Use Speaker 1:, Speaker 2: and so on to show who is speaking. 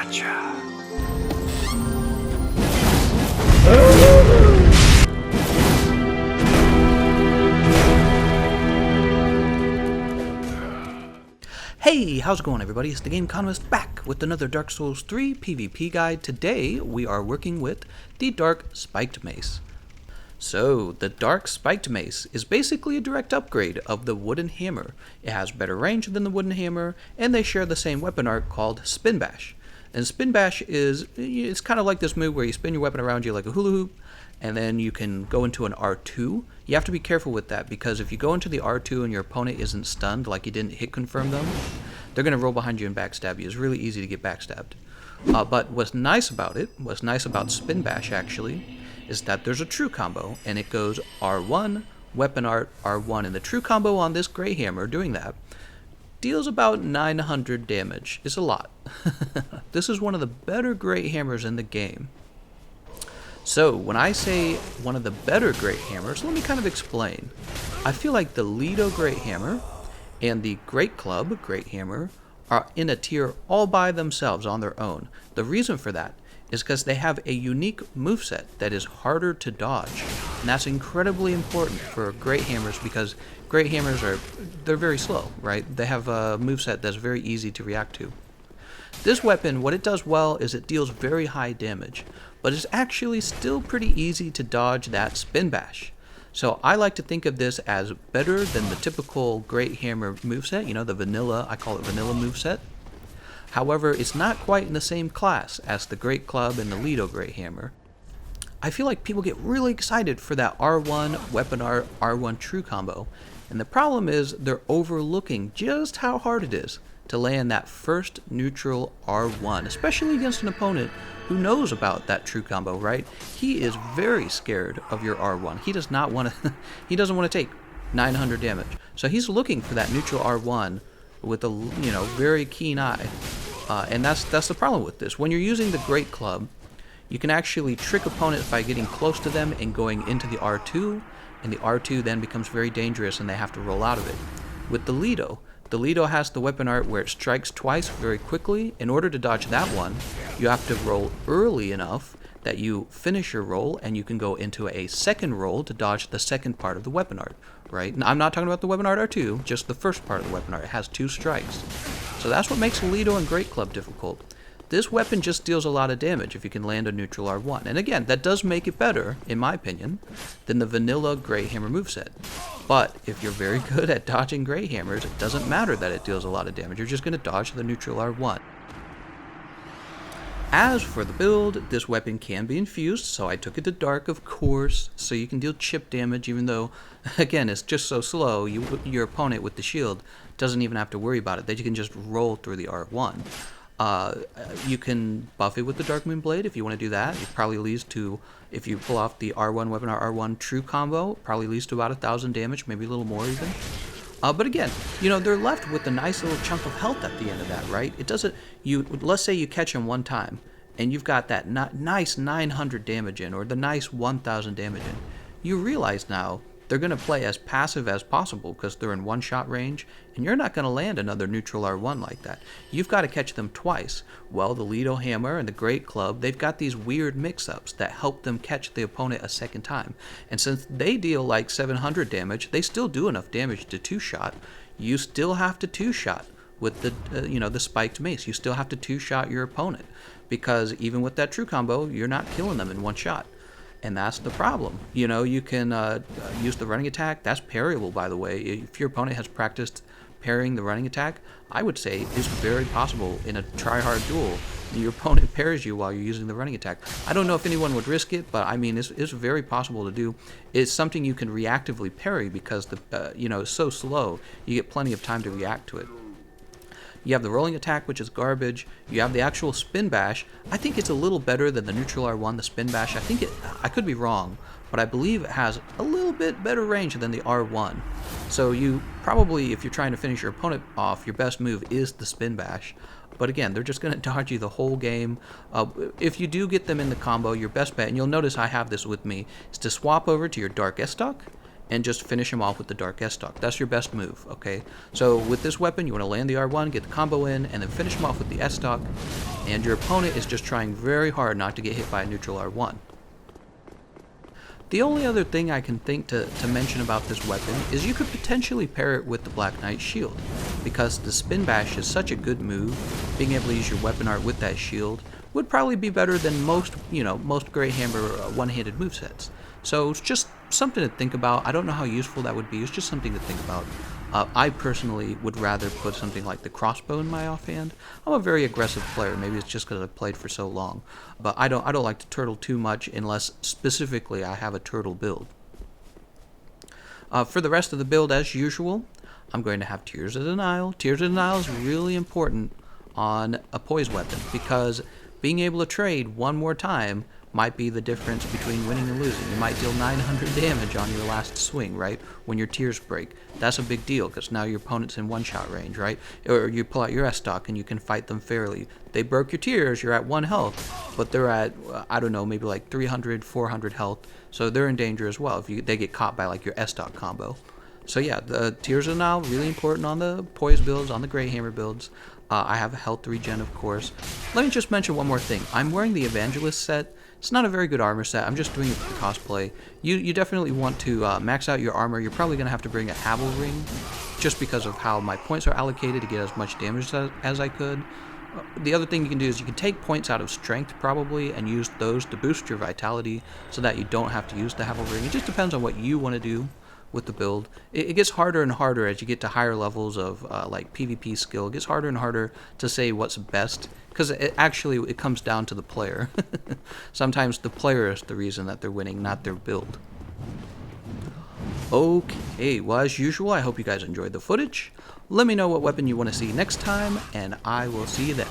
Speaker 1: Gotcha.
Speaker 2: Hey, how's it going everybody? It's the Game Economist back with another Dark Souls 3 PvP guide. Today we are working with the Dark Spiked Mace. So, the Dark Spiked Mace is basically a direct upgrade of the wooden hammer. It has better range than the wooden hammer, and they share the same weapon art called Spin Bash. And Spin Bash it's kind of like this move where you spin your weapon around you like a hula hoop, and then you can go into an R2. You have to be careful with that, because if you go into the R2 and your opponent isn't stunned, like you didn't hit confirm them, they're going to roll behind you and backstab you. It's really easy to get backstabbed. But what's nice about Spin Bash actually, is that there's a true combo, and it goes R1, weapon art, R1, and the true combo on this Grey Hammer doing that deals about 900 damage. It's a lot. This is one of the better Grey Hammers in the game. So, when I say one of the better Great Hammers, let me kind of explain. I feel like the Ledo Great Hammer and the Great Club Great Hammer are in a tier all by themselves on their own. The reason for that is because they have a unique moveset that is harder to dodge. And that's incredibly important for Great Hammers, because Great Hammers they're very slow, right? They have a moveset that's very easy to react to. This weapon, what it does well is it deals very high damage, but it's actually still pretty easy to dodge that Spin Bash. So I like to think of this as better than the typical Great Hammer moveset, the vanilla, I call it vanilla moveset. However, it's not quite in the same class as the Great Club and the Ledo Great Hammer. I feel like people get really excited for that R1 weapon art, R1 true combo, and the problem is they're overlooking just how hard it is to land that first neutral R1, especially against an opponent who knows about that true combo, right? He is very scared of your R1. He does not want to he doesn't want to take 900 damage. So he's looking for that neutral R1 with a very keen eye. And that's the problem with this. When you're using the Great Club, you can actually trick opponents by getting close to them and going into the R2, and the R2 then becomes very dangerous and they have to roll out of it. With the Ledo has the weapon art where it strikes twice very quickly. In order to dodge that one, you have to roll early enough that you finish your roll and you can go into a second roll to dodge the second part of the weapon art, right? Now, I'm not talking about the weapon art R2, just the first part of the weapon art. It has 2 strikes. So that's what makes Ledo and Great Club difficult. This weapon just deals a lot of damage if you can land a neutral R1. And again, that does make it better, in my opinion, than the vanilla Grey Hammer moveset. But if you're very good at dodging Grey Hammers, it doesn't matter that it deals a lot of damage. You're just going to dodge the neutral R1. As for the build, this weapon can be infused, so I took it to Dark, of course, so you can deal chip damage, even though, again, it's just so slow, your opponent with the shield doesn't even have to worry about it. They can just roll through the R1. You can buff it with the Dark Moon Blade if you want to do that. It probably leads to, if you pull off the R1 weapon or R1 true combo, probably leads to about 1,000 damage, maybe a little more even. But again, they're left with a nice little chunk of health at the end of that, right? It doesn't, let's say you catch him one time, and you've got that nice 900 damage in, or the nice 1,000 damage in. You realize now they're going to play as passive as possible because they're in one-shot range, and you're not going to land another neutral R1 like that. You've got to catch them twice. Well, the Ledo Hammer and the Great Club, they've got these weird mix-ups that help them catch the opponent a second time. And since they deal like 700 damage, they still do enough damage to two-shot. You still have to two-shot with the Spiked Mace. You still have to two-shot your opponent, because even with that true combo, you're not killing them in one shot. And that's the problem. You can use the running attack. That's parryable, by the way. If your opponent has practiced parrying the running attack, I would say it's very possible in a try-hard duel your opponent parries you while you're using the running attack. I don't know if anyone would risk it, but I mean, it's very possible to do. It's something you can reactively parry because it's so slow. You get plenty of time to react to it. You have the rolling attack, which is garbage. You have the actual Spin Bash. I think it's a little better than the neutral R1, the Spin Bash. I could be wrong, but I believe it has a little bit better range than the R1. So you probably, if you're trying to finish your opponent off, your best move is the Spin Bash. But again, they're just going to dodge you the whole game. If you do get them in the combo, your best bet, and you'll notice I have this with me, is to swap over to your Dark Estoc and just finish him off with the Dark Estoc. That's your best move, okay? So with this weapon, you want to land the R1, get the combo in, and then finish him off with the Estoc. and your opponent is just trying very hard not to get hit by a neutral R1. The only other thing I can think to mention about this weapon is you could potentially pair it with the Black Knight's shield, because the spin bash is such a good move. Being able to use your weapon art with that shield would probably be better than most Greyhammer one-handed movesets. So it's just something to think about. I don't know how useful that would be. It's just something to think about. I personally would rather put something like the crossbow in my offhand. I'm a very aggressive player. Maybe it's just because I've played for so long. But I don't like to turtle too much unless specifically I have a turtle build. For the rest of the build, as usual, I'm going to have Tears of Denial. Tears of Denial is really important on a poise weapon, because being able to trade one more time might be the difference between winning and losing. You might deal 900 damage on your last swing, right? When your tears break. That's a big deal, because now your opponent's in one-shot range, right? Or you pull out your Estoc and you can fight them fairly. They broke your tears, you're at 1 health, but they're at, I don't know, maybe like 300, 400 health, so they're in danger as well if they get caught by like your Estoc combo. So yeah, the Tears of Denial, really important on the poise builds, on the Greyhammer builds. I have a health regen, of course. Let me just mention one more thing. I'm wearing the Evangalist set. It's not a very good armor set. I'm just doing it for the cosplay. You definitely want to max out your armor. You're probably going to have to bring a Havel Ring, just because of how my points are allocated to get as much damage as I could. The other thing you can do is you can take points out of strength probably and use those to boost your vitality so that you don't have to use the Havel Ring. It just depends on what you want to do with the build. It gets harder and harder as you get to higher levels of like PvP skill. It gets harder and harder to say what's best, because it comes down to the player. Sometimes the player is the reason that they're winning, not their build. Okay, well, as usual, I hope you guys enjoyed the footage. Let me know what weapon you want to see next time, and I will see you then.